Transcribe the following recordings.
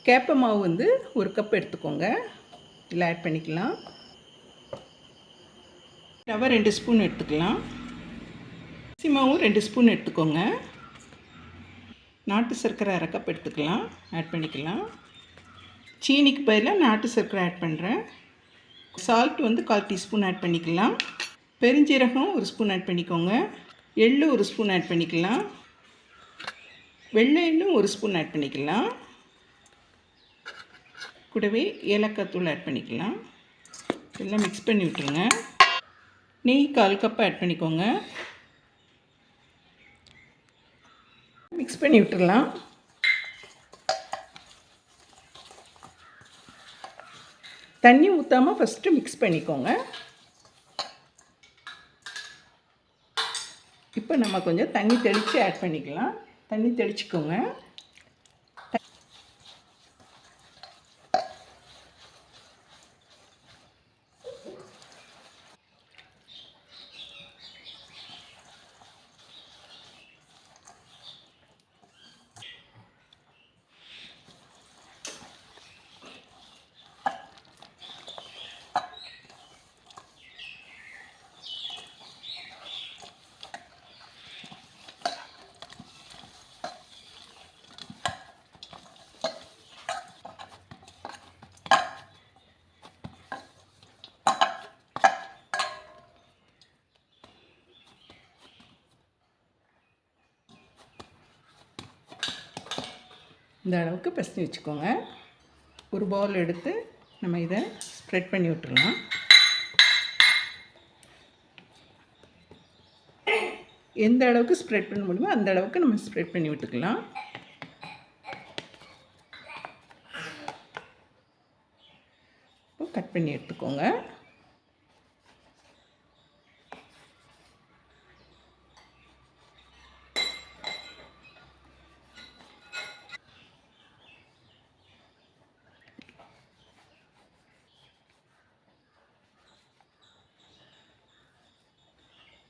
கேப்ப மாவு வந்து 1 கப் எடுத்துக்கோங்க. இதில் ஆட் பண்ணிக்கலாம். ரவை 2 ஸ்பூன் எடுத்துக்கலாம். அரிசி மாவும் 2 ஸ்பூன் எடுத்துக்கோங்க. நாட்டு சர்க்கரை 1/2 கப் எடுத்துக்கலாம். ஆட் பண்ணிக்கலாம். சீனிக்கு பதிலாக நாட்டு சர்க்கரை ஆட் பண்ணுறேன். சால்ட் வந்து 1/4 டீஸ்பூன் ஆட் பண்ணிக்கலாம். பெருஞ்சீரகம் 1 ஸ்பூன் ஆட் பண்ணிக்கோங்க. எள்ளு 1 ஸ்பூன் ஆட் பண்ணிக்கலாம். வெள்ளை எள்ளும் 1 ஸ்பூன் ஆட் பண்ணிக்கலாம். கூடவே ஏலக்காய் தூள் ஆட் பண்ணிக்கலாம். எல்லாம் மிக்ஸ் பண்ணி விட்டுருங்க. நெய் 1/4 கப் ஆட் பண்ணிக்கோங்க. மிக்ஸ் பண்ணி விட்டுடலாம். தண்ணி ஊற்றாமல் ஃபஸ்ட்டு மிக்ஸ் பண்ணிக்கோங்க. இப்போ நம்ம கொஞ்சம் தண்ணி தெளித்து ஆட் பண்ணிக்கலாம். தண்ணி தெளிச்சுக்கோங்க. இந்த அளவுக்கு பிசைஞ்சு வச்சுக்கோங்க. ஒரு பவுல் எடுத்து நம்ம இதை ஸ்ப்ரெட் பண்ணி விட்டுடலாம். எந்த அளவுக்கு ஸ்ப்ரெட் பண்ண முடியுமோ அந்த அளவுக்கு நம்ம ஸ்ப்ரெட் பண்ணி விட்டுக்கலாம். இப்போ கட் பண்ணி எடுத்துக்கோங்க.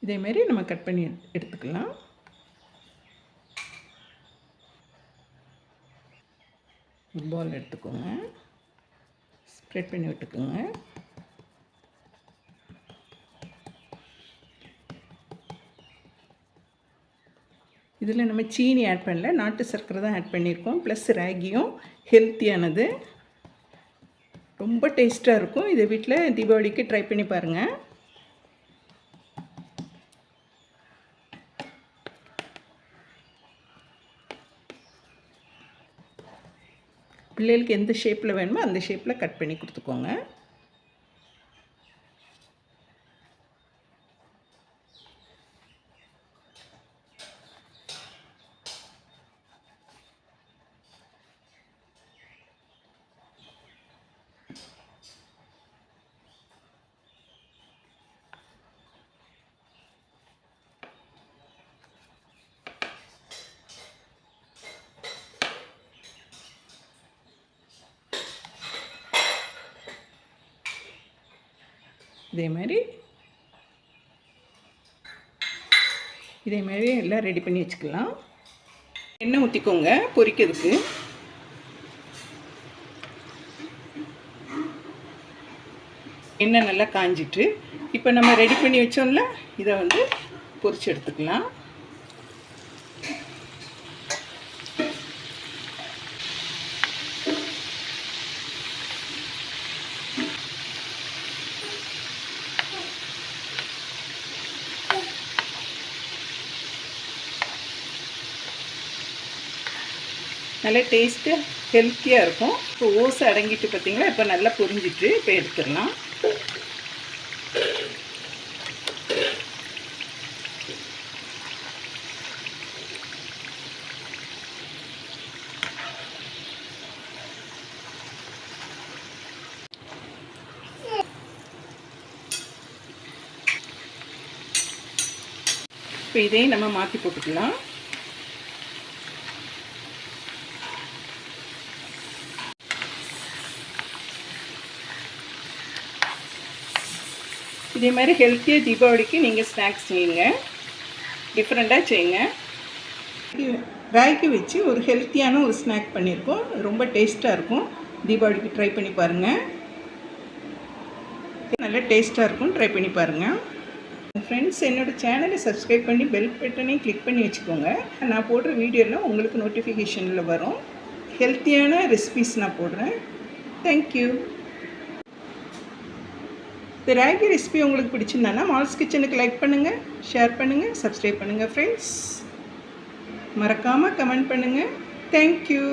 இதேமாரி நம்ம கட் பண்ணி எடுத்துக்கலாம். ஒரு பால் எடுத்துக்கோங்க. ஸ்ப்ரெட் பண்ணி விட்டுக்கோங்க. இதில் நம்ம சீனி ஆட் பண்ணல, நாட்டு சர்க்கரை தான் ஆட் பண்ணியிருக்கோம். ப்ளஸ் ராகியும் ஹெல்த்தியானது, ரொம்ப டேஸ்ட்டாக இருக்கும். இதை வீட்டில் தீபாவளிக்கு ட்ரை பண்ணி பாருங்கள். பிள்ளைகளுக்கு எந்த ஷேப்பில் வேணுமோ அந்த ஷேப்பில் கட் பண்ணி கொடுத்துக்கோங்க. இதே மாதிரி எல்லாம் ரெடி பண்ணி வச்சுக்கலாம். எண்ணெய் ஊற்றிக்கோங்க பொரிக்கிறதுக்கு. எண்ணெய் நல்லா காஞ்சிட்டு இப்போ நம்ம ரெடி பண்ணி வச்சோம்ல, இதை வந்து பொரிச்சு எடுத்துக்கலாம். நல்லா டேஸ்ட்டு ஹெல்த்தியாக இருக்கும். இப்போ ஓசை அடங்கிட்டு பார்த்திங்களா, இப்போ நல்லா பொரிஞ்சிட்டு இப்போ எடுத்துடலாம். இப்போ இதையும் நம்ம மாற்றி போட்டுக்கலாம். இதே மாதிரி ஹெல்த்தியாக தீபாவளிக்கு நீங்கள் ஸ்நாக்ஸ் செய்யுங்க, டிஃப்ரெண்ட்டாக செய்யுங்க. ராகி வச்சு ஒரு ஹெல்த்தியான ஒரு ஸ்நாக் பண்ணியிருக்கோம். ரொம்ப டேஸ்ட்டாக இருக்கும். தீபாவளிக்கு ட்ரை பண்ணி பாருங்கள். நல்லா டேஸ்ட்டாக இருக்கும். ட்ரை பண்ணி பாருங்கள். ஃப்ரெண்ட்ஸ், என்னோடய சேனலை சப்ஸ்கிரைப் பண்ணி பெல் பட்டனையும் கிளிக் பண்ணி வச்சுக்கோங்க. நான் போடுற வீடியோலாம் உங்களுக்கு நோட்டிஃபிகேஷனில் வரும். ஹெல்த்தியான ரெசிபீஸ் நான் போடுறேன். தேங்க்யூ. இந்த ராகி ரெசிபி உங்களுக்கு பிடிச்சிருந்தானா மால்ஸ் கிச்சனுக்கு லைக் பண்ணுங்கள், ஷேர் பண்ணுங்கள், சப்ஸ்கிரைப் பண்ணுங்கள் ஃப்ரெண்ட்ஸ். மறக்காமல் கமெண்ட் பண்ணுங்கள். தேங்க்யூ.